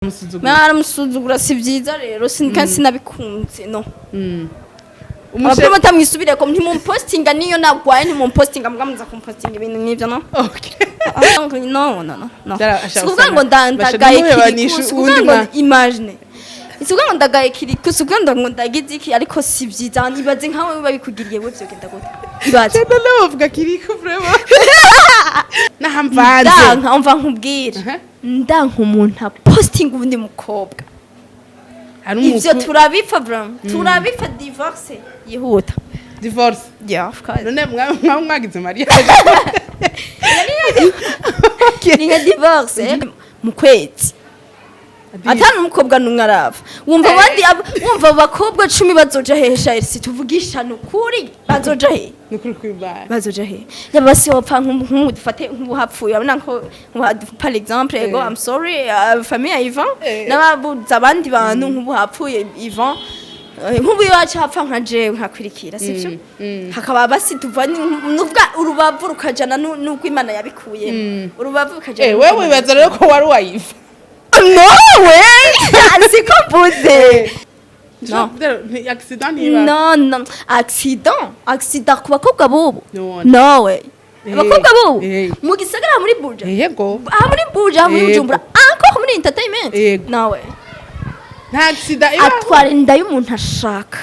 Musuzugura si vyiza rero sinabikunze no. Abapro batamwisubire ko ntimumpostinga niyo nagwaye ntimumpostinga mugamuza kumpostinga ibintu nk'ivyo no. Okay. No. Sikuvuga ngo ndagaye KIRIKOU, sikuvuga ngo imagine. Sikuvuga ngo ndagaye KIRIKOU, sikuvuga ngo ndagize iki ariko si vyiza nibaze nkawe babikugiriye we vyo genda gute. Ibaze. Ndavuga KIRIKOU vraiment. Nahamvanze. Nkamva nkubwira. Ndanka umuntu apostinga ubundi mukobwa. Ivyo turabipfa vraiment. Turabipfa divorce yihuta. Divorce? Yeah, of course. None mwagize mariage. Ni divorce mu kwezi. Atanu umukobwa numwe arava. Wumva abandi wumva abakobwa 10 bazoja hesha isi tuvugisha nukuri bazoja he. Nukuri kwibara. Bazoja he. Yabasi wapfa nk'umudufate nk'uhapfuye abana ko par exemple ego I'm sorry famille Ivan n'ababuza abandi bantu nk'ubuhapfuye Ivan nk'ubu yacu hapfa nka jewe nkakwirikira sivyo hakaba basi tuvanye nubwa urubavu rukajana nuko Imana yabikuye urubavu rukajana wewe wibaza rero ko wari wayiva no way siko mvuze no accident niba no accident ku bakobwa bobo no way abakobwa bobo mu gisagara muri Buja yego muri Buja muri Bujumbura encore muri entertainment no way nta accident atwara inda y'umuntu ashaka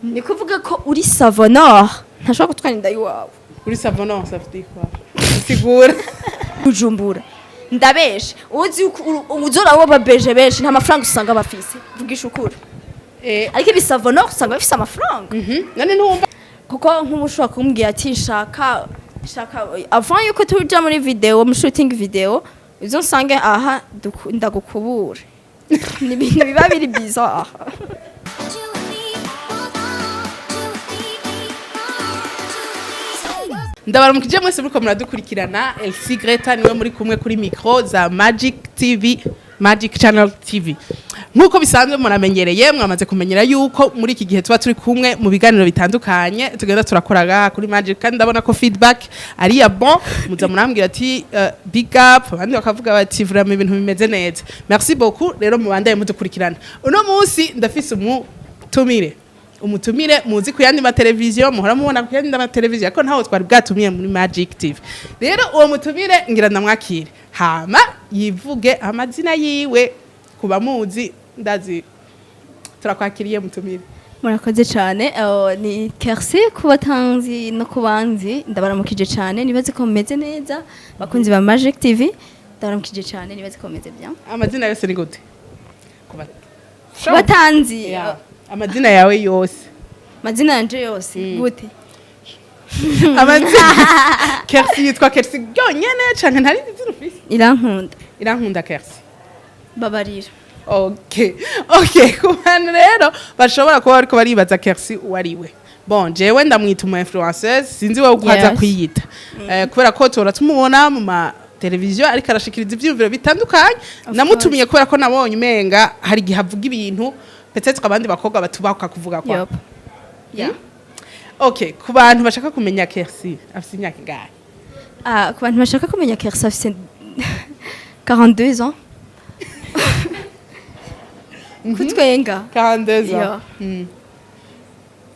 ni kuvuga ko uri savonor ntashaka gutwara inda y'uwawe uri savonor safety kwa sigura Bujumbura ndabeshe uzi uzora wo babeje benshi nta mafaranga usanga bafise vugisha ukuri ariko ibisavonor usanga bafise amafaranga none ntumva kuko nk'umushaka kumbwira ati shaka avant yuko tuja muri video mu shooting video izo nsange aha ndagukubura ni ibintu biba biri bizarre ndabaramukije mwese muri ko muradukurikirana LC Greta niwe muri kumwe kuri micro za Magic Channel TV nkuko bisanzwe muramenyereye mwamaze kumenyera yuko muri iki gihe tuba turi kumwe mu biganiro bitandukanye tugenda turakoraga kuri Magic kandi ndabona ko feedback ari ya bon muza murambwira ati big up abandi bakavuga bati vraiment ibintu bimeze neza merci beaucoup rero mubandaye mudukurikirana uno munsi ndafise umutumire muzi ku yandi mateleviziyo muhora mubona ku yandi mateleviziyo ariko ntaho twari bwatumiye muri Magic TV rero uwo mutumire ngira ndamwakire hama yivuge amazina yiwe kuba muzi ndazi turakwakiriye mutumire murakoze cyane ni KERCY kubatanzi no kubanzi ndabaramukije cyane nibaze ko mumeze neza bakunzi ba Magic TV ndabaramukije cyane nibaze ko mumeze bien amazina yose ni gute kubatanzi amazina yawe yose amazina yanje yose gute amazina KERCY yitwa KERCY byonyene canke ntari izina ufise irankunda KERCY babarira okay kubantu rero bashobora kuba bariko baribaza KERCY uwariwe bon jewe ndamwita umu influenceuse sinzi wowe ukaza kwiyita kubera ko tora tumubona mu ma televiziyo ariko arashikiriza ivyumviro bitandukanye namutumiye kubera ko nabonye umenga hari gihe avuga ibintu peut-être abandi bakobwa batubahuka kuvuga kwa okay ku bantu bashaka kumenya KERCY afite imyaka ingahe ku bantu bashaka kumenya KERCY afite 42 ans kutwenga 42 ans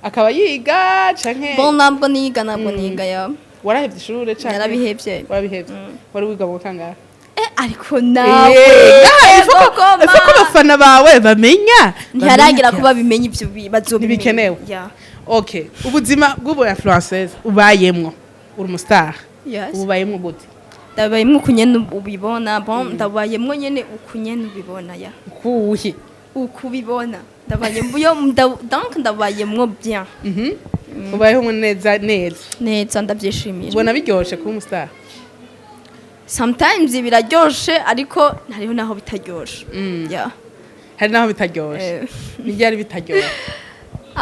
akaba yiga canke bon ntabwo niga ya warahevye ishure canke narabihevye wari wiga mu kangahe ariko nawe ko bafana bawe bamenya ntiharagira kuba bimenya ivyo bazobikenewe okay ubuzima bw'ubu influenceuse ubayemwo uri umustar ubayemwo gute ndabayemwo kunyene ubibona bon ndabayemwo nyene ukunyene ubibona ya kuhi ukubibona ndabayemwo donc ndabayemwo bien ubayeho neza ndavyishimira ubona biryoshe kuba umustar sometimes biraryoshe ariko hariho naho bitaryoshe hari naho bitaryoshe n'ibyari bitaryoshe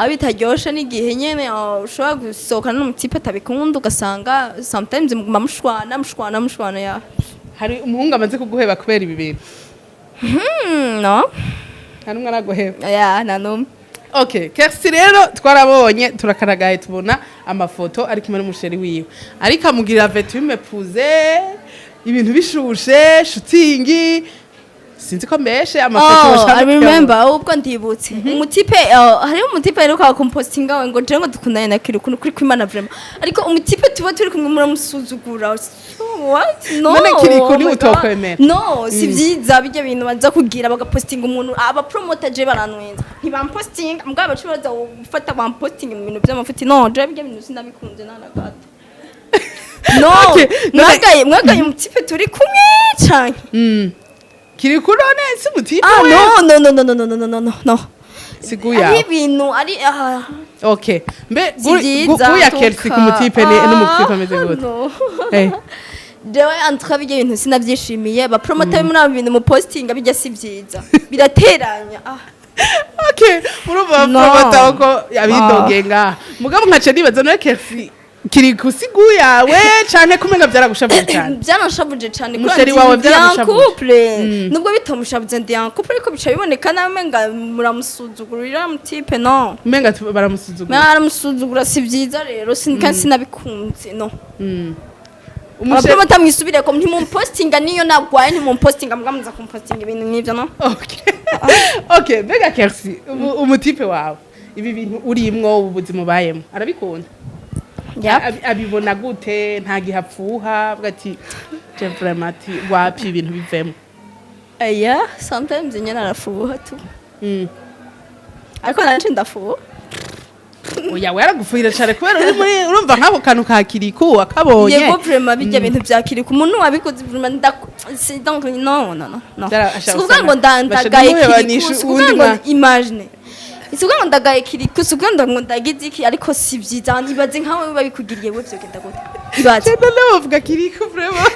bitaryoshe n'igihe nyene ushobora gusohokana n'umutipe atabikunda ugasanga sometimes muguma mushwana ya hari umuhungu amaze kuguheba kubera ibi bintu no hari umwe araguheba nta numwe okay KERCY rero twarabonye turakaragaye tubona amafoto ari kumwe n'umusheri wiwe ariko amugirira vetume puze ibintu bishushe shooting sinzi ko mbeshe amafoto I remember ubwo ndibutse umutipe hariho umutipe aheruka kumpostinga we ngo je ngo dukundanye na KIRIKOU kuri kwimana vraiment ariko umutipe tuba turi kumwe muramusuzugura what no none KIRIKOU ni utokwemera no si vyiza bijya bintu baza kugira bagapostinga umuntu aba promoter je baranwenza ntibampostinga mugabo bacubaza gufata bampostinga mu bintu by'amafuti no je bijya bintu sinabikunze nanagato no mwagaye umutipe turi kumwe canke KIRIKOU none si umutipe no siguya ari ibintu ari okay mbe guya KERCY ku mutipe n'umutipe ameze gute dewe antra bijya ibintu sinabyishimiye ba promoter muri abo bintu mu posting bijya si byiza birateranya okay murumva promoter ko yabidogenga mugabo nkace nibaza no KERCY KIRIKOU siguya we canke kumenga byaragushavuje cyane byanashavuje cyane musheri wawe byaragushavuje nubwo bitamushavuze ndi en couple ariko bica biboneka nawe menga muramusuzugurira mutipe no menga baramusuzugura si byiza rero sinabikunze no Abapro batamwisubire ko ntimumpostinga niyo nagwaye ntimumpostinga mugamuza kumpostinga ibintu nk'ivyo no okay bega KERCY umutipe wawe ibi bintu urimwo ubuzima bayemo arabikunda abibona gute nta gihapfuha bwati je vraiment wapi ibintu bivemo sometimes nyene arafuha tu ariko nanje ndafuha oya waragufuhira cyane kubera urumva nk'abo kantu ka KIRIKOU akabonye yego vraiment bijya bintu bya KIRIKOU umuntu wabikoze vraiment donc no sukuvuga ngo ndagaye KIRIKOU sukuvuga ngo imagine isukuvuga ngo ndagaye KIRIKOU sukuvuga ngo ndagize iki ariko si byiza ibaze nkawe babikugiriye we byo genda gute ibaze no bavuga KIRIKOU vraiment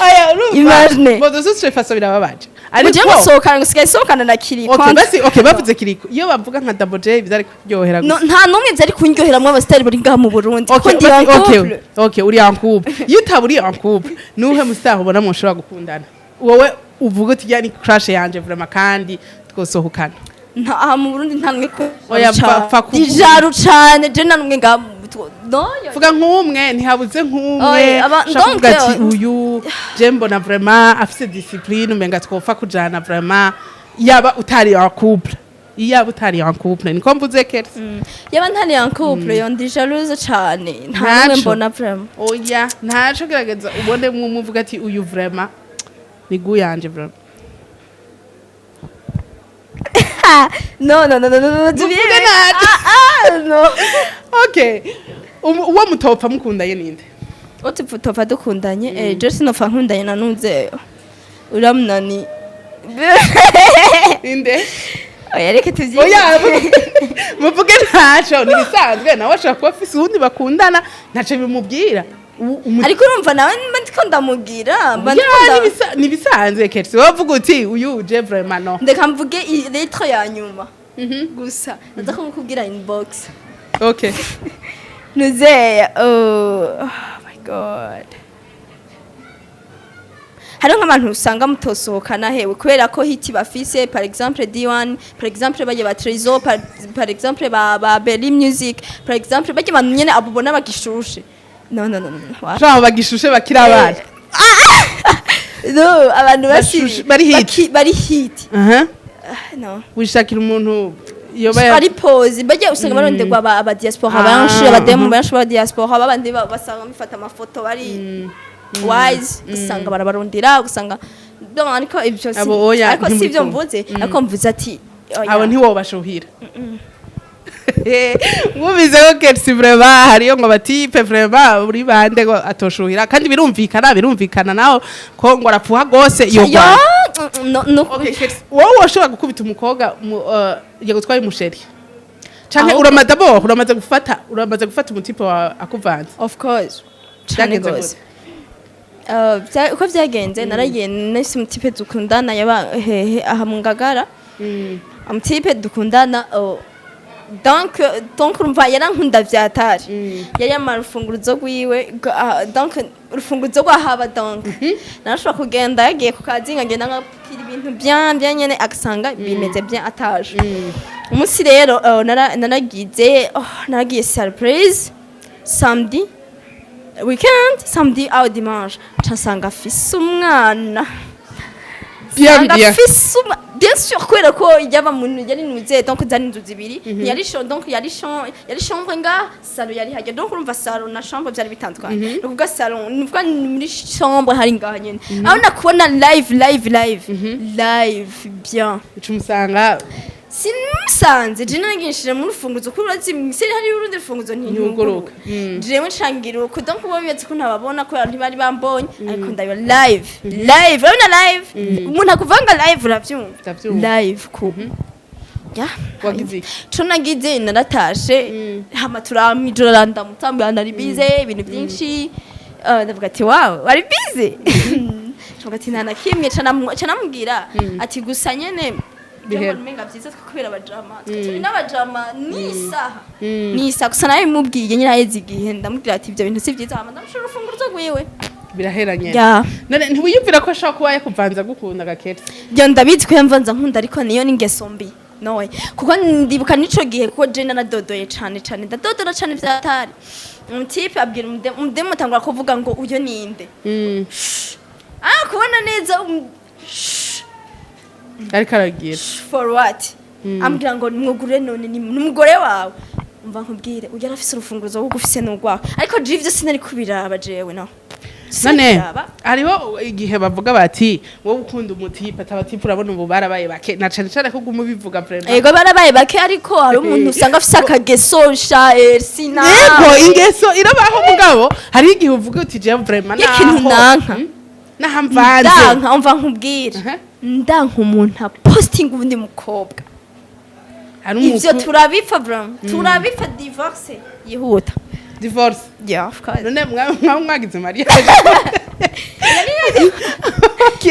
aya urumva imagine bodo sose faso birababaje ariko sohokana ngusigaye sohokana na KIRIKOU okay bavuze KIRIKOU iyo bavuga nka double J bizari kuryohera no nta numwe byari kunyohera mu abastari bari ngaha mu Burundi okay uri en couple iyo utaburi en couple nuhe mustar ubona mu shobora gukundana wowe uvuga uti yani crush yanje vraiment kandi twosohokana nta mu Burundi nta numwe ko oya pfa ku ijaru cyane je nta numwe ngaha no vuga nk'umwe ntihabuze nk'umwe shakuvuga ati uyu je mbona vraiment afise discipline umenga twofa kujana vraiment yaba utari en couple yaba utari en couple niko mvuze KERCY yaba ntari en couple yo ndi jalouse cyane nta numwe mbona vraiment oya ntaco gerageza ubone muvuga ati uyu vraiment ni guyanje vraiment no okay uwo mutopfa mukundanye ninde utupfa dukundanye je sinofa nkundanye na nkunze uramunani inde oya reka tuvyi oya muvuge ntaco nibisanzwe nawe ashaka kuba afise uwundi bakundana ntaco bimubwira ariko urumva nawe ndiko ndamubwira nibisanzwe KERCY wavuga uti uyu je vraiment no ndeka mvuge lettre ya nyuma gusa ndaza kumukubwira inbox okay Nuzeye oh my god hari nk'abantu usanga mutosohokana hewe kubera ko hiti bafise par exemple D1 par exemple baje ba Trezor par exemple ba Belly Music par exemple baje abantu nyene abubona bagishushe no shaho bagishushe bakira abana no abantu bari hit no wishakira umuntu ari pose baje usanga baronderwa aba diaspora banshi abademu banshi ba diaspora abandi basanga bifata amafoto bari wise usanga barabarondera usanga ariko ibyo ariko si byo mvuze ariko mvuze ati abo ntiwo bashuhira mubize ko KERCY vraiment hariyo ngo batipe vraiment uri bande ngo atoshuhira kandi birumvikana naho ko ngo arafuha gose iyo no okay KERCY wowe washobora gukubita umukobwa yagutwaye umusheri canke uramaze gufata umutipe wa akuvanze of course cyane uko byagenze naragiye nese umutipe dukundana yaba hehe aha mu Ngagara umutipe dukundana donc urumva yarankunda vyatari yari amarufunguruzo gwiwe donc urufunguruzo rwahaba donc narashobora kugenda yagiye ku kazi ngagenda ngapira ibintu bien nyene agasanga bimeze bien ataje umunsi rero naragiye surprise samedi weekend samedi au dimanche nsanga afise umwana bien bien bien sûr kubera ko yaba muntu yari nuze donc zari inzu zibiri yari donc yari chambre nga salon yari hajya donc urumva salon na chambre byari bitandukanye nukuvuga salon nukuvuga muri chambre hari ngaha nyene aho nakubona live bien ucumusanga Sinmusanze je nangishije mu rufunguzo kuri urazi hari urundi rufunguzo ntinyuguruka jewe nshangira uko donc bo bibaze ko ntababona ko ntibari bambonye ariko ndayo live urabona live umuntu akuvanga live uravyumva live ko ya wagize co nagize naratashe hama turamwijoro randamutambira nari bize ibintu byinshi ndavuga ati wow wari bize ndavuga ati nta nakimwe canamubwira ati gusa nyene Menga byiza kubera abajama turi n'abajama nisa gusa nawe mubwiye nyira hezi igihe ndamubwira ati ibyo bintu si byiza hama ndamushira urufunguzo rwiwe biraheranye none ntiwiyumvira ko ashaka kuba yakuvanza gukunda gaketse byo ndabizi ko yamvanza nkunda ariko niyo n'ingeso mbi noye kuko ndibuka nico gihe ko je naradodoye cane ndadodora cane vyatari umutipe abwira umudemo tangura kuvuga ngo uyo ninde kubona neza ariko aragira for what ambwira ngo nimwugure none ni umugore wawe umva nkubwire ujya arafise urufunguzo rwo gufise n'ugwaho ariko je ivyo sinari kubiraba jewe no none hariho igihe bavuga bati wowe ukunda umutipe atabatipe urabona ubu barabaye bake na cane ko gumu bivuga vraiment yego barabaye bake ariko hari umuntu usanga afise akageso sha sina yego ingeso irabaho mugabo hari igihe uvuga uti je vraiment nahamvanze umva nkubwire ndanka umuntu apostinga ubundi mukobwa ivyo turabipfa turabipfa divorce yihuta divorce yeah of course none mwagize mariage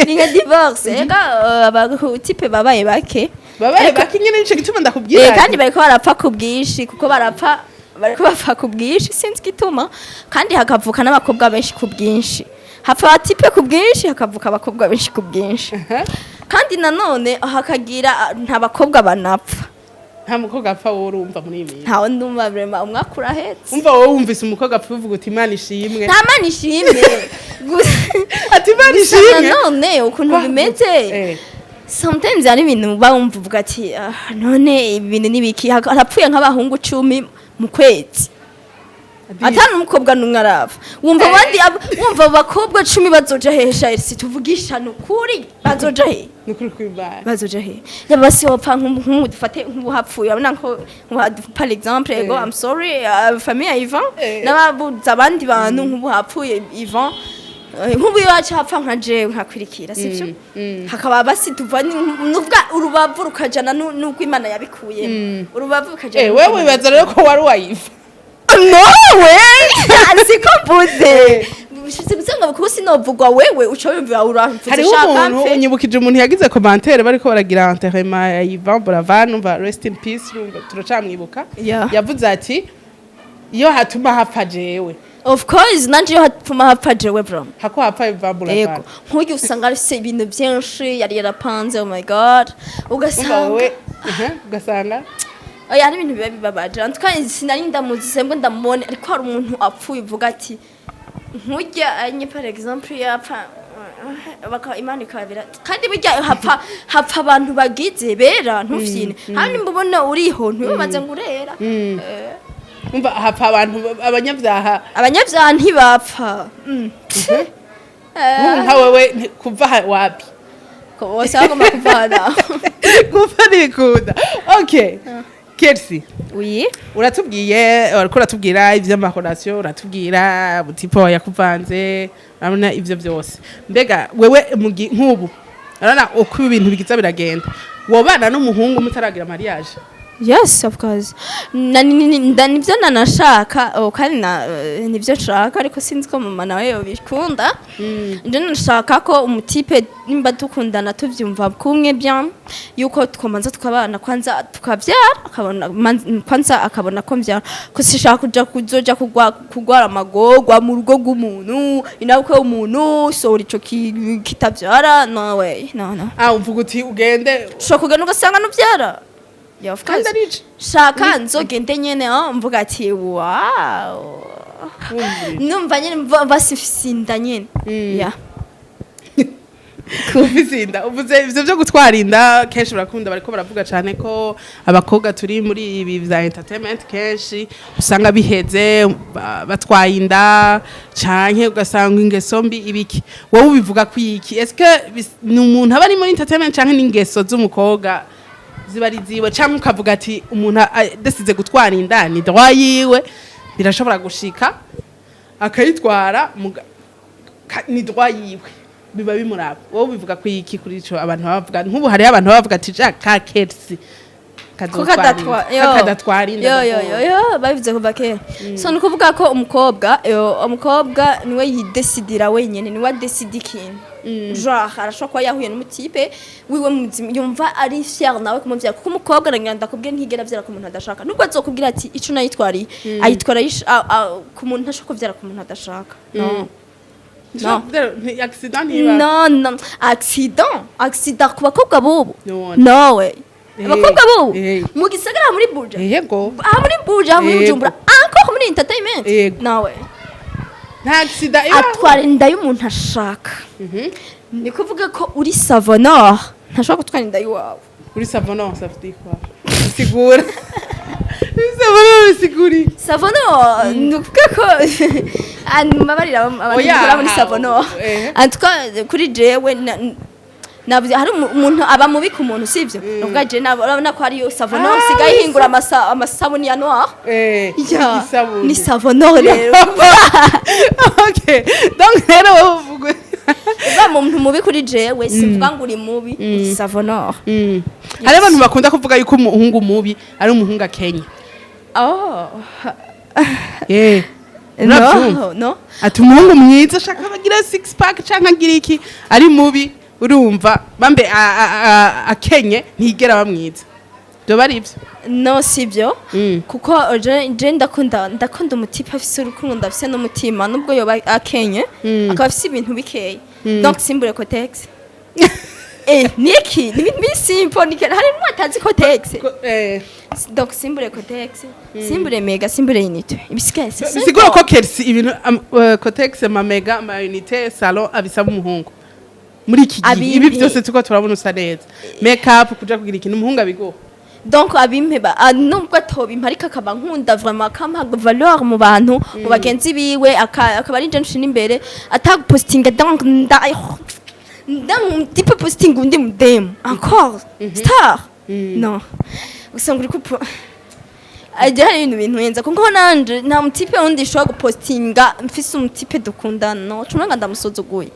ni divorce ega abatipe babaye bake nyine nico gituma ndakubwira kandi bariko barapfa kubwishi kuko bariko bapfa kubwishi sinzi gituma kandi hakavuka n'abakobwa benshi kubwinshi hapfa abatipe kubwinshi hakavuka abakobwa benshi kubwinshi kandi nanone hakagira nta bakobwa banapfa nta mukobwa apfa wowe urumva muri ibi ntawe ndumva vraiment umwakura hetse umva wowe wumvise umukobwa apfa uvuga uti imana ishimwe nta mana ishimwe ati imana ishimwe none ukuntu bimeze sometimes hari ibintu bawumva uvuga ati none ibintu nibiki harapfuye nk'abahungu 10 mu kwezi atanu umukobwa numwarava wumva abandi wumva abakobwa 10 bazoja hesha isi tuvugisha nukuri bazoja he nukuri kwibara bazoja he yabasi wapfa nk'umudufate nk'ubuhapfuye abana ko par exemple ego I'm sorry famille Ivan nababuza abandi bantu nk'ubuhapfuye Ivan nk'ubu yacu hapfa nka jewe nkakwirikira sivyo hakaba basi tuvani nuvuga urubavu rukajana nuko Imana yabikuye urubavu rukajana wewe bibaza rero ko wari wayiva no way siko mvuze bisanga bukusi novugwa wewe uco yumvira uramfite hari umuntu unyibukije umuntu yagize commentaire bariko baragira enterrement ya Ivan Buravan umva rest in peace turacamwibuka yavuze ati iyo hatuma hapfa jewe of course nanje yo hatuma hapfa jewe bro hako hapfa Ivan Buravan nk'uyu usanga afise ibintu byinshi yari yarapanze oh my god ugasanga oya hari ibintu biba bibabaje kandi sinari ndamuzi sembo ndamubone ariko hari umuntu apfuye uvuga ati nkujya anye par exemple yapfa baka Imana ikabira kandi bijya hapfa abantu bagize bera ntufyine handi mbona uriho ntibimaze ngurera umva hapfa abantu abanyabyaha ntibapfa nka wewe kuva wapi ko wasanga kuvana kuva nikunda okay KERCY oui uratubwira ivy'amakorasiyo uratubwira butipo yakuvanze urabona ivyo byose mbega wewe nk'ubu urabona uko ibintu bigiza biragenda wobana n'umuhungu mutaragira mariage yes of course nivyo nanashaka kandi nivyo nshaka ariko sinzi ko mama nawe yobikunda nje nashaka ko umutipe nimba dukundana tuvyumva kumwe bien yuko twomanza tukabana kwanza tukavyara akabona ko mvyara ko sishaka kuzoja kugwara amagorwa mu rugo rw'umuntu inabukwe umuntu sori ico kitavyara no way no uvuga uti ugende ushaka kugenda ugasanga nuvyara yeah, of course. Shaka nzogende nyene mvuga ati wow. Numva nyene basifinda nyene. Yeah. kubizinda uvuze ivyo byo gutwara inda kenshi barakunda bariko baravuga cyane ko abakobwa turi muri ibi vya entertainment kenshi usanga biheze batwaye inda canke ugasanga ingeso mbi ibiki wowe ubivuga kwiki eske ni umuntu aba ari muri entertainment canke n'ingeso z'umukobwa ziba ari ziwe canke ukavuga ati umuntu desize gutwara inda ni droit yiwe birashobora gushika akayitwara ni droit yiwe biba bimuraba wowe bivuga kwiki kuri ico abantu bavuga nk'ubu hari abantu bavuga ati ka KERCY kadatwara inda yo babivuze kuva kera so ni kuvuga ko umukobwa niwe yidesidira wenyene niwe adesida ikintu genre arashobora kuba yahuye n'umutipe wiwe muzima yumva ari fier nawe kumuvyara kuko umukobwa aranganda kubwira ntigera vyara ku muntu adashaka nubwo azokubwira ati ico nayitwariye ayitwara ku muntu ntashaka kuvyara ku muntu adashaka no accident ku bakobwa bubu no way abakobwa bubu mu gisagara muri Buja yego muri Buja muri Bujumbura encore muri entertainment no way nta accident atwara inda y'umuntu ashaka ni kuvuga ko uri savonor ntashaka gutwara inda y'uwawe uri savonor ça veut dire quoi sigura savonor ni kuvuga ko mabarira abantu muri savonor en tout cas kuri jewe navuze hari umuntu aba mubi ku muntu sivyo nuvuga je nabona ko hari savonor sigaye hingura amasabuni ya noir ni savonor rero okay donc rero uvuga mu muntu mubi kuri jewe simvuga ngo uri mubi savonor hari abantu bakunda kuvuga yuko umuhungu mubi ari umuhungu akenya no ati umuhungu mwiza ashaka bagira 6 pack canke agira iki ari mubi urumva bambe akenye ntigera bamwiza byo bari ivyo no sivyo kuko je ndakunda umutipe afise urukundo afise n'umutima nubwo yoba akenye akaba afise ibintu bikeye donc simbure cotex niki ni simple ni hari n'atazi cotex donc simbure cotex simbure mega simbure unité ibisikese siguro ko KERCY ibintu cotex ma mega ma unité salon abisaba umuhungu muri iki gihe ibi byose tuko turabona usa neza make up kuja kugira ikintu umuhungu abigo donc abimpeba nubwo atobimpa ariko akaba nkunda vraiment kama valeur mu bantu mu bagenzi biwe akaba ari je nshina imbere atagupostinga donc type posting undi mudem encore star non usanga uri kupo ajya ibintu yenza kuko nanje nta mutipe wundi shobora gupostinga mfise umutipe dukundana no cunanga ndamusozuguye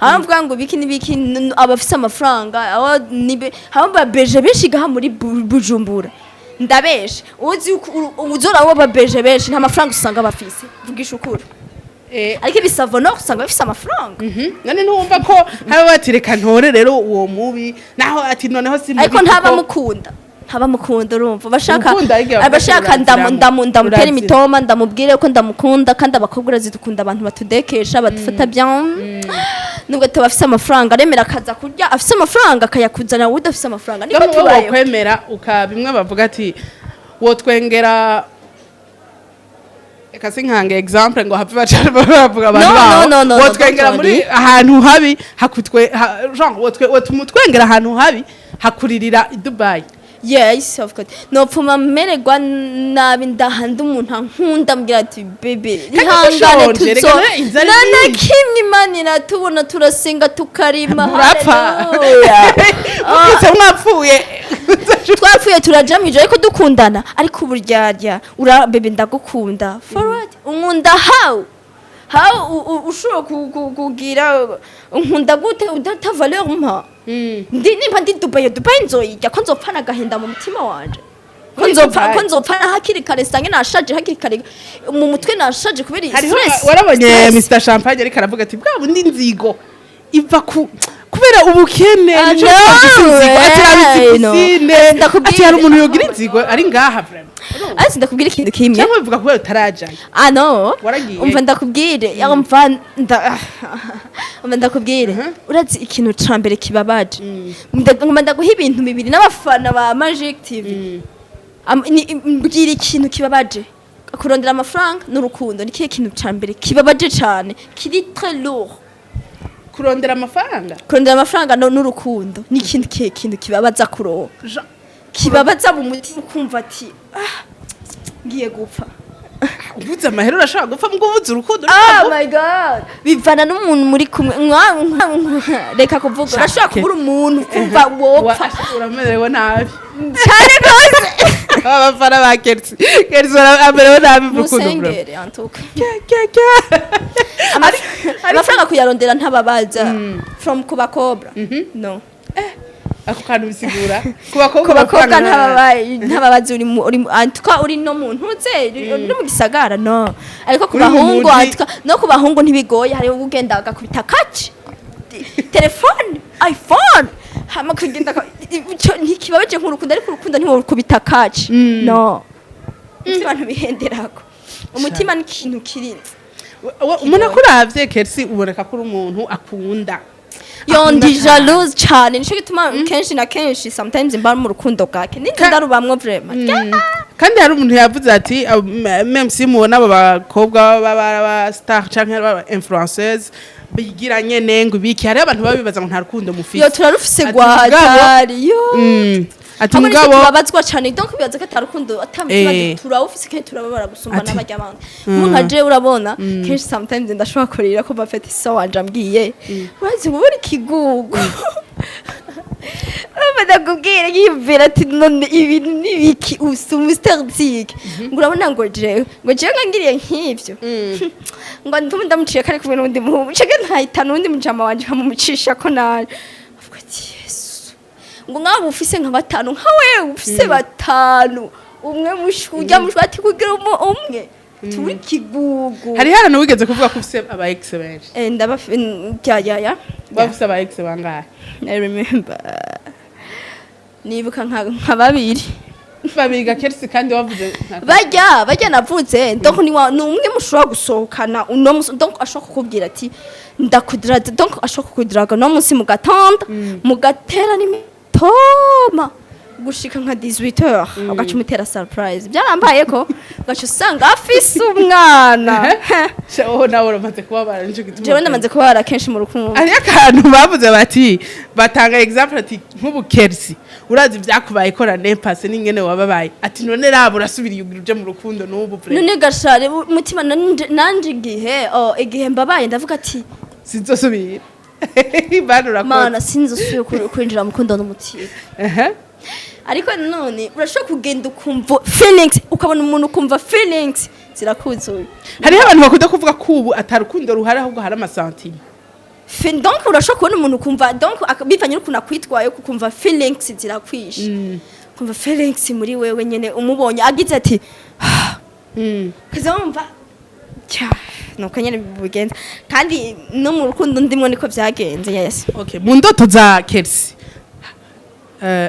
aravuga ngo biki abafise amafaranga aho nibe hamba beje beshiga muri Bujumbura ndabeshe uzi uzora wo babeje beshi nta mafaranga usanga bafise vugisha ukuri ariko ibisavono usanga bafise amafaranga none numva ko haba batireka ntore rero uwo mubi naho ati noneho simubi ariko ntabamukunda urumva abashaka ndamutera imitoma ndamubwire ko ndamukunda kandi abakobwa zidukunda abantu batudekesha badufata bien nubwo tubafise amafaranga aremera akaza kurya afise amafaranga akayakuzana wowe udafise amafaranga niko tubaye kwemera ukabimwe bavuga ati wotwengera kasi nkange example ngo hapi bacana bavuga abantu wotwengera muri ahantu habi hakutwe genre wotumutwengera ahantu habi hakuririra i Dubai yes of course no pfuma mererwa nabi ndahanda umuntu nkunda mbwira ati bebe ihangane tuzo nana kimwe imanira tubona turasenga tukarima haleluya ukise mwapfuye twapfuye turajamije ariko dukundana ariko uburyarya ura bebe ndagukunda forward unkunda how ushobora kugira unkunda gute udata valeur mpa nimba ndi Dubai nzoyijya ko nzopfana agahinda mu mutima wanje ko nzopfana hakiri kare sange nashaje hakiri kare mu mutwe nashaje kubera stress warabonye Mr Champagne ariko aravuga ati bwa bundi nzigo iva kubera ubukene ati hari umuntu yogira inzigo ari ngaha vraiment asi ndakubwira ikintu kimwe cyangwa bivuga kubera utarajaye no umva ndakubwire umva ndakubwire urazi ikintu cambere kibabaje ngomba ndaguha ibintu bibiri n'abafana ba Magic TV mbwira ikintu kibabaje kurondera amafaranga n'urukundo ni kihe kintu cambere kibabaje cyane kiri très lourd kurondera amafaranga n'urukundo ni ikintu kibabaza kuronka kibabaza mu mutima ukumva ati ngiye gupfa ubuze amahera urashobora gupfa mbwo ubuze urukundo my god bivana n'umuntu muri kumwe reka kuvuga urashobora kubura umuntu kumva wopfa uramerewe nabi cyane rwose abafana ba KERCY baramerewe nabi mu rukundo musengere antuka amafaranga kuyarondera ntababaza from kubakobra no ako kantu bisigura kubakobwa ntababazi uri no muntu uze uri mu gisagara no ariko kubahungu ntibigoye hari ugenda agakubita kaci telefone iphone hama kugenda ntikibabaje nk'urukundo ariko urukundo ntiwokubita kaci no abantu bihenderako umutima ni ikintu kiri umuntu akuravye KERCY uboneka ko uri umuntu akunda ndi jalouse cyane nico gituma kenshi na kenshi sometimes mba mu rukundo bwake ndarubamwo vraiment kandi hari umuntu yavuze ati même si mubona abo bakobwa baba star canke aba influenceuses bigira nyene ngo biki hari abantu babibaza ngo nta rukundo mufite yo turarufise gwatari yo ati mugabo babazwa cyane donc bibaza ko atarukundo atamutse turawufise kandi turababara gusumba n'abajya abandi umuntu aje urabona kenshi sometimes ndashobora kurira ko bafite so wanje ambwiye urazi buri kigugu badakubwira yivira ati none ibintu nibiki umustartique ngo urabona ngo jewe ngangiriye nk'ivyo ngo ndamuciye kare kumwe n'undi muhungu cege ntahita n'undi mujama wanje nkamumucisha ko naje avuga ati yesu ngo ngaho ufise nka batanu nka wewe ufise batanu umwe ujya mushwati kugira umwe turi kigugu hari hano wigeze kuvuga ko ufise aba ex benshi ya bafise aba ex bangahe I remember nibuka nka babiri babiga KERCY kandi wavuze bajya navuze donc ni umwe mushobora gusohokana uno donc ashaka kukubwira ati ndakudira donc ashaka kukudiraga no munsi mu gatanda mugatera n'imitoma gushika nka 18h ugacumutera surprise byarambaye ko ugaca usanga afise umwana cyo nawe uramaze kubabara nico gituma jewe ndamaze kubabara kenshi mu rukundo ari akantu bavuze bati batanga example ati nk'ubu KERCY urazi byakubaye ko nempase n'ingene wababaye ati none rabo urasubiriye uje mu rukundo n'ubu none gashare mutima nanje igihe mbabaye ndavuga ati sinzosubira banura ko mana sinzosuye kwinjira mu rukundo n'umutima ariko none urashobora kugenda ukumva feelings ukabona umuntu ukumva feelings zirakuzuye hariho abantu bakunda kuvuga ko ubu atarukundo ruhari ahubwo hari amasantime donc urashobora kubona umuntu ukumva donc bivanye n'ukuntu akwitwaye ukumva feelings zirakwishe ukumva feelings muri wewe nyene umubonye agize ati kaza wumva nuko nyene bigenza kandi no mu rukundo ndimwe niko byagenze yes okay mu ndoto za KERCY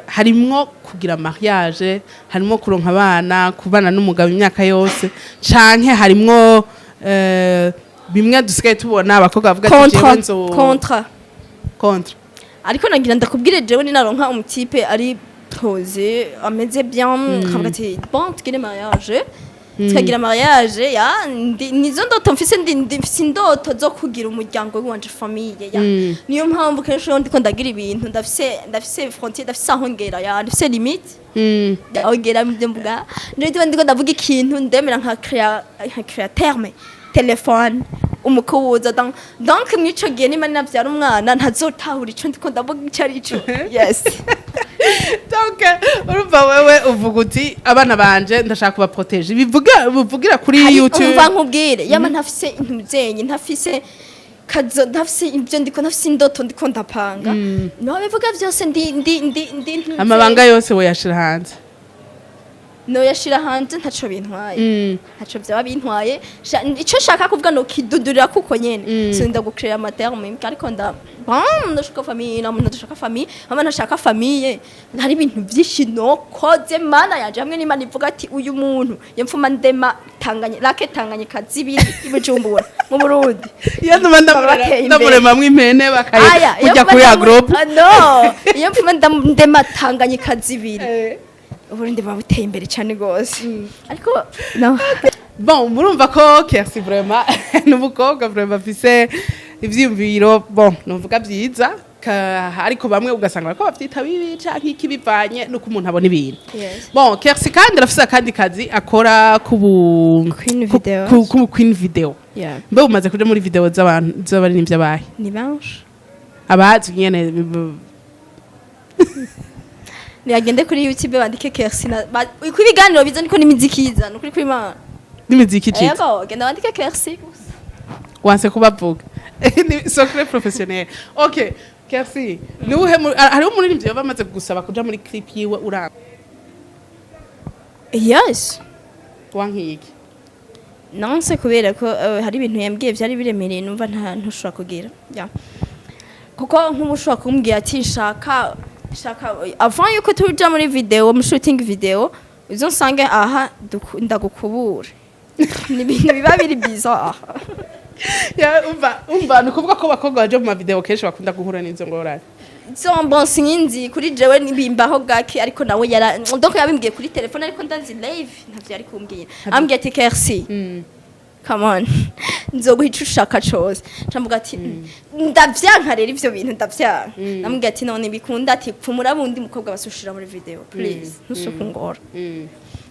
harimwo kugira mariage harimwo kuronka abana kubana n'umugabo imyaka yose canke harimwo bimwe dusigaye tubona abakobwa bavuga ati jewe nzo contre ariko nagira ndakubwire jewe ni naronka umutipe ari posé ameze bien kavuga ati bon tugire mariage tukagira mariage ya nizo ndoto mfise ndifise indoto zo kugira umuryango wanje famille ya niyo mpamvu kenshi ndiko ndagira ibintu ndafise frontier ndafise aho ngera ya ndafise limite ndagera mu mbuga ndiko ndavuga ikintu ndemera nka créa terme telefone umukubuza donc mwico gihe nima navyara umwana ntazotahura ico ndiko ndavuga icarico yes donc urumva wewe uvuga uti abana banje ndashaka kuba protéger bivugira kuri YouTube umva nkubwire yama ntafise intuzenye ntafise kazo ntafise ibyo ndiko ntafise indoto ndiko ndapanga no bivuga byose ndi amabanga yose we yashira hanze no yashira hanze ntaco bintwaye ntaco byaba bintwaye ico shaka kuvuga no kidudurira kuko nyene so ndagukreya materme ariko ndashaka famille ndashaka famille mama ndashaka famille hari ibintu byinshi no koze mana yaje hamwe n'Imana ivuga ati uyu muntu yemfuma ndema tanganye kazibiri ibujumbura mu Burundi iyo ndamurema mw'impene bakaye kujya kuri ya group no yemfuma ndema tanganye kazibiri Uburundi babuteye imbere cyane gose ariko no bon murumva ko KERCY vraiment n'umukobwa vraiment afise ivyiyumviro bon novuga vyiza ariko bamwe ugasanga bariko bavyita bibi canke iki bivanye nuko umuntu abona ibintu. Bon KERCY kandi arafise akandi kazi akora ku Queen video. Mbe umaze kuja muri video z'abantu z'abaririmbyi abahe? Ni benshi. Abazi nyene Niyagende kuri YouTube bandike KERCY kuri biganiro biza niko n'imiziki yiza nukuri kuri Imana. N'imiziki cita. Yego genda bandike KERCY. Wanse kubavuga. Ni secret professionnel. Okay. KERCY, hari umuririmbyi bamaze kugusaba kuja muri clip yiwe uranga? Yes. Wankiki? Nanse kubera ko hari ibintu yambwiye byari biremereye numva ntushobora kugira. Kuko nk'umushobora kumbwira ati shaka avant yuko tuja muri video mu shooting video uzonsange aha ndagukubura. Ni ibintu biba biri bizarre. Ya umva nukuvuga ko bakobwa baje mu ma video kenshi bakunda guhura n'izo ngorane. Bon sinzi kuri jewe nibimbaho gake ariko nawe donc yabimbwiye kuri telefone ariko ndazi live ntavyo ari kumbwira. Ambwiye ati KERCY. Come on. Nzoguhica ushaka cyose. Camvuga ati ndavyanka rero ivyo bintu ndavyanka. Ambwiye ati none bikunda ati pfumura bundi mukobwa basushira muri video please. Ntusuko ngora.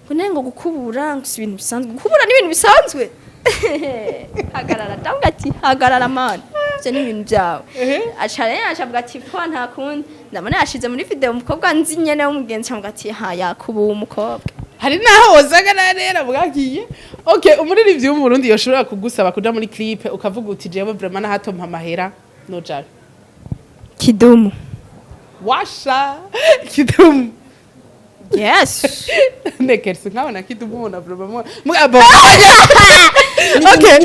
Kunengo gukubura ngisi ibintu bisanzwe. Gukubura ni ibintu bisanzwe. Hagarara ndamwe ati hagarara man je ni ibintu byawe acavuga ati ko nta kundi ndamane yashize muri video umukobwa nzi nyene w'umugenzi cyangwa ati ha yakubu umukobwa hari naho wozaga narera bwagiye. Okay umuririmbyi wo mu Burundi yoshobora kugusaba kuja muri clip ukavuga uti jewe vraiment na hato mpamahera no jara Kidumu washa Kidumu. Yes. KERCY nkabona Kidumu na vraiment Okay,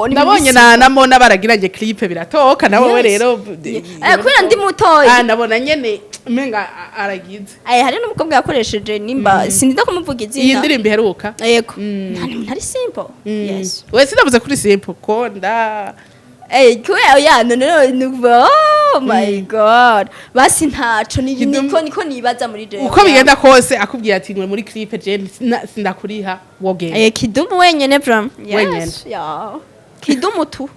nabonye namona baragiranye clip biratoka nawe rero kubera ndi mutoyi nabona nyene menga aragize hari n'umukobwa yakoresheje nimba sindiza kumuvuga izina iyi ndirimbo iheruka yego ntari simple. Yes we sinavuze kuri simple konda kubera no oh my god basi ntaco niko nibaza muri jewe uko bigenda kose akubwiye ati nwe muri clip je sindakuriha wogenda Kidumu wenyene from yes ya Kidumu tu.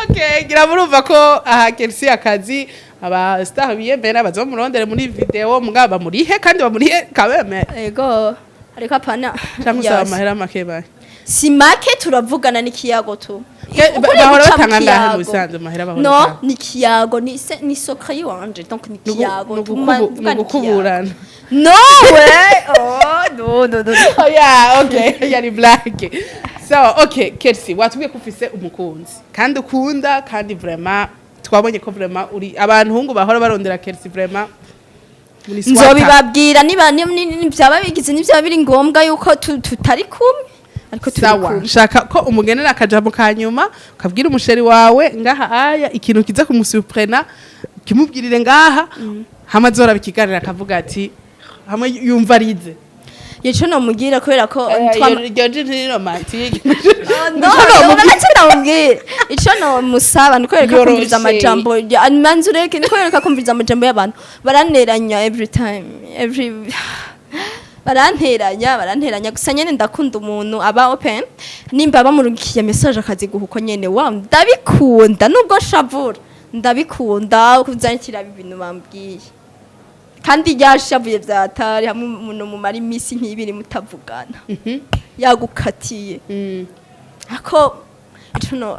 Okay gira murumva ko aha KERCY akazi aba star biyemera bazomurondere muri video mugaba murihe kandi bamurihe kabeme yego ariko apana cyangwa usaba amahera make baye si make turavugana n'ikiyago tu bahora batanga ngahe mu bisanzwe amahera bahora no ni kiyago ni secret yiwanje donc ni kiyago nugukuburana no way no oh yeah okay yari black so okay KERCY watubwiye ko ufise umukunzi kandi ukunda kandi vraiment twabonye ko vraiment uri abantu hungu bahora barondera KERCY vraiment nzobibabwira niba byaba bigize nibyaba biri ngombwa yuko tutari kumwe ariko sawa shaka ko umugenera akajambo kanyuma ukabwira umusheri wawe ngaha aya ikintu kiza kumusurprena kimubwirire ngaha hamazora bikiganira akavuga ati hamwe yumva arize yecho no mugira kubera ko ryoje ni romantique no ndamubwira ico no musaba nikwereka kumviriza amajambo manzureke nikwereka kumviriza amajambo y'abantu baraneranya every time baranteranya gusa nyene ndakunda umuntu aba open nimba bamurukiye message akazi guhuko nyene wa ndabikunda nubwo shavura ndabikunda kuzanira ibintu bambwiye kandi yashavuye byatari hamwe umuntu mumara imisi nk'ibiri mutavugana yagukatiye ako icuno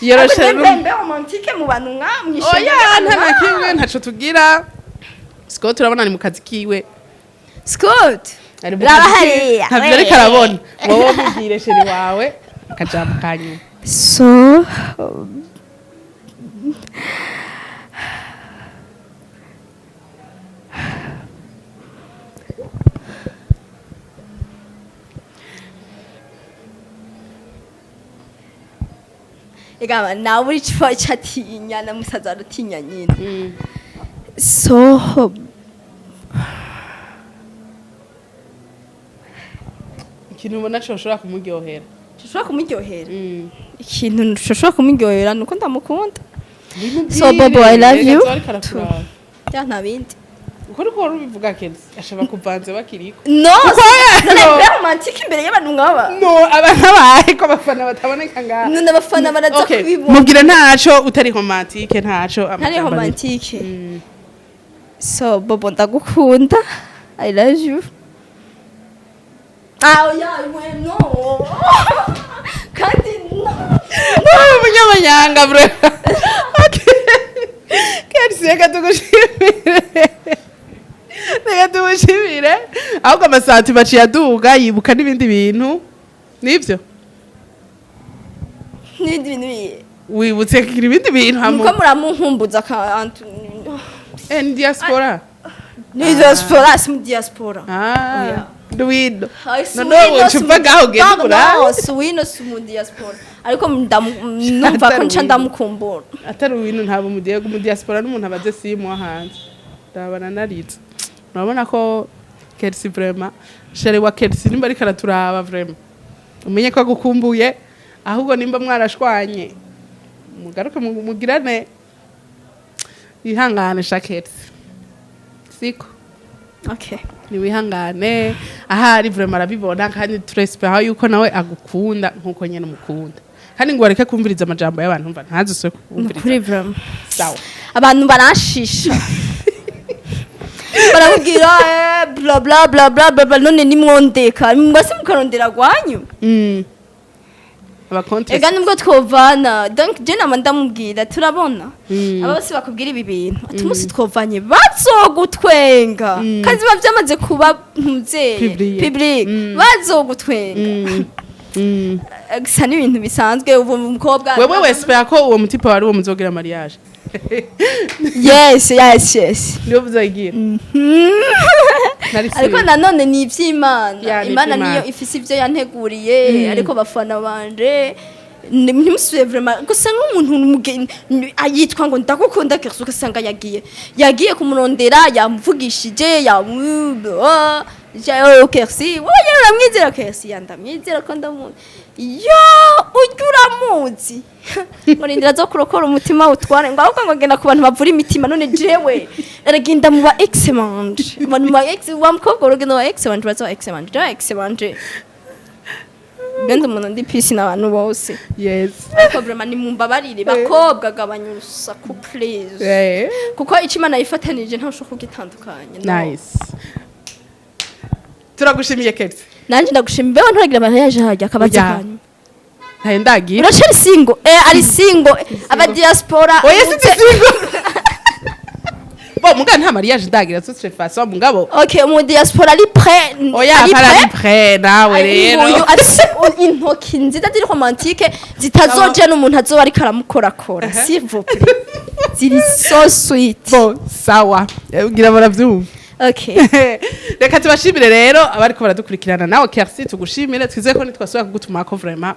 yoroshe romantique mu bantu nkamwishe oya ntana kimwe ntaco tugira Scott urabona ni mu kazi kiwe Scott rabahariya ntabyo ariko arabona wowe mubwire sheri wawe akajambo kanyu so Ega nawe uri cyatinya na musaza rutinya nyine so ikintu ubona coshobora kumuryohera ikintu coshobora kumuryohera nuko ndamukunda so Bobo I love you ya ntabindi uko niko rubivuga Kenzi ashaba kuvanze bakiriko no none romantique imbere y'abantu ngaba no abantu bahe ko abafana bataboneka ngaha none abafana baraza kubibona mubwire ntaco utari romantique ntaco ntari romantique so bobo ndagukunda I love you yeah no kandi no umunyamanyanga bro KERCY reka tugushimire ahubwo amasati baciye aduga yibuka n'ibindi bintu nivyo n'ibindi bintu wibutse ibindi bintu hamwe muko muramunkumbuza kantu ni diaspora ni diaspora si diaspora Duido no ucupa gaho gendura suwino sumu diaspora ariko numva ko nca ndamukumbura atari uwino ntabo mu diaspora n'umuntu abaze simu hanze ndabana naritse urabona ko KERCY vraiment chere wa KERCY nimba ari karaturaba vraiment umenye ko agukumbuye ahubwo nimba mwarashwanye mugaruke mugirane ihangane KERCY siko okay ni wihangane ahari vraiment arabibona kandi turespera yuko nawe agukunda nkuko nyene umukunda kandi ngo bareke kumviriza amajambo y'abantu mva ntazuse kumviriza kuri vraiment sawa abantu barashisha barabwira bla bla bla bla bla none nimwondeka mwase mukarondera gwanyu ega nubwo twovana donc je nama ndamubwira turabona aba bose bakubwira ibi bintu atumusi twovanye bazogutwenga kandi bavyamaze kuba ntuze public bazogutwenga gusa n'ibintu bisanzwe ubu umukobwa wewe wespera ko uwo mutipa wari uwo muzogira mariage yes niyo uzayigira ariko nanone ni ivy'Imana Imana niyo ifise ivyo yanteguriye ariko bafana banje ntimusuye vraiment gusa nk'umuntu ayitwa ngo ndagukunda KERCY ugasanga yagiye kumurondera yamvugishije jayo KERCY wowe uramwizera KERCY yandamwizera ko ndamuzi yo ujuramuzi murindira zo kurokora umutima utware ngo ahubwo ngo genda ku bantu bavura imitima none jewe aragenda mu ba excellent abantu ba wamukobwa urugendo wa excellent bazo excellent ja excellent bende umuntu ndi peace n'abantu bose yes ariko vraiment ni mumbabarire bakobwa gabanya urusaku please kuko Imana yifatanije ntashobora kugitandukanya nice turagushimiye KERCY nanje ndagushimiye beho nturagira mariage hajya akabaza kanyu ntaye ndagira urashari single ari single aba diaspora oya si single bo muga nta mariage ndagira toute façon mugabo okay mu diaspora ari prêt oya ari prêt nawe rero uyu afise intoki nziza ziri romantique zitazoje n'umuntu azoba ari karamukorakora s'il vous plaît ziri so sweet bo sawa ugira baravyumva okay reka tubashimire rero abariko baradukurikirana nawe KERCY tugushimire twizeye ko nitwasubira kugutumako vraiment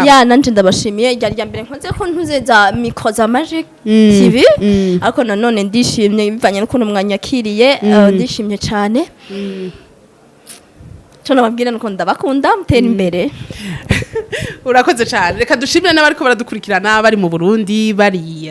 ya nanje ndabashimiye rya mbere nkoze ko ntuzeza micro za Magic TV ariko nanone ndishimye bivanye n'ukuntu mwanyakiriye ndishimye cyane Tuna babwira nuko ndabakunda mutera imbere urakoze cyane reka dushimire n'abariko baradukurikirana bari mu Burundi bari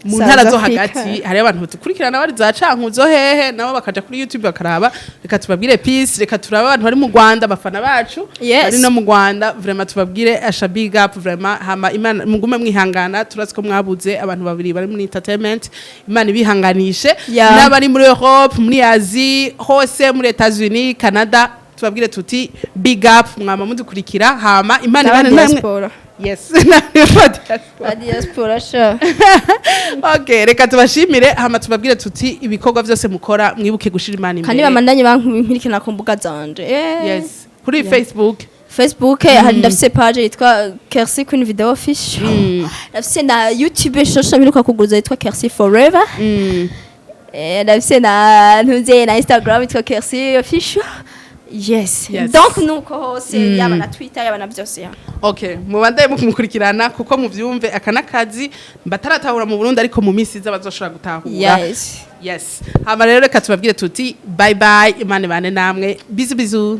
mu ntara zo hagati hari abantu batukurikirana bari za canke zo hehe nabo bakaja kuri YouTube bakaraba reka tubabwire peace reka turaba abantu bari mu Rwanda bafana bacu bari no mu Rwanda vraiment tubabwire asha big up vraiment hama Imana mugume mwihangana turazi ko mwabuze abantu babiri bari muri entertainment Imana ibihanganishe n'abari muri Europe muri Asie hose muri Etats-Unis Canada tubabwire tuti big up mwama mudukurikira hama Imana ibane namwe yes diaspora sure okay reka tubashimire hama tubabwire tuti ibikorwa byose mukora mwibuke gushira Imana imbere kandi bamandanye bankwirikana ku mbuga zanje yes kuri Facebook hari ndafise page yitwa KERCY Queen Video Official ndafise na YouTube shosha miruka kuguza yitwa KERCY Forever ndafise na nkunze na Instagram yitwa KERCY Official yes donc nuko hose yaba na Twitter yaba na byose okay mubandaye mukurikirana kuko muvyumve akanakazi mbataratahura mu Burundi ariko mu misi zabazoshora gutahura yes hama rero reka tubabwire tuti bye bye Imana bane namwe bizu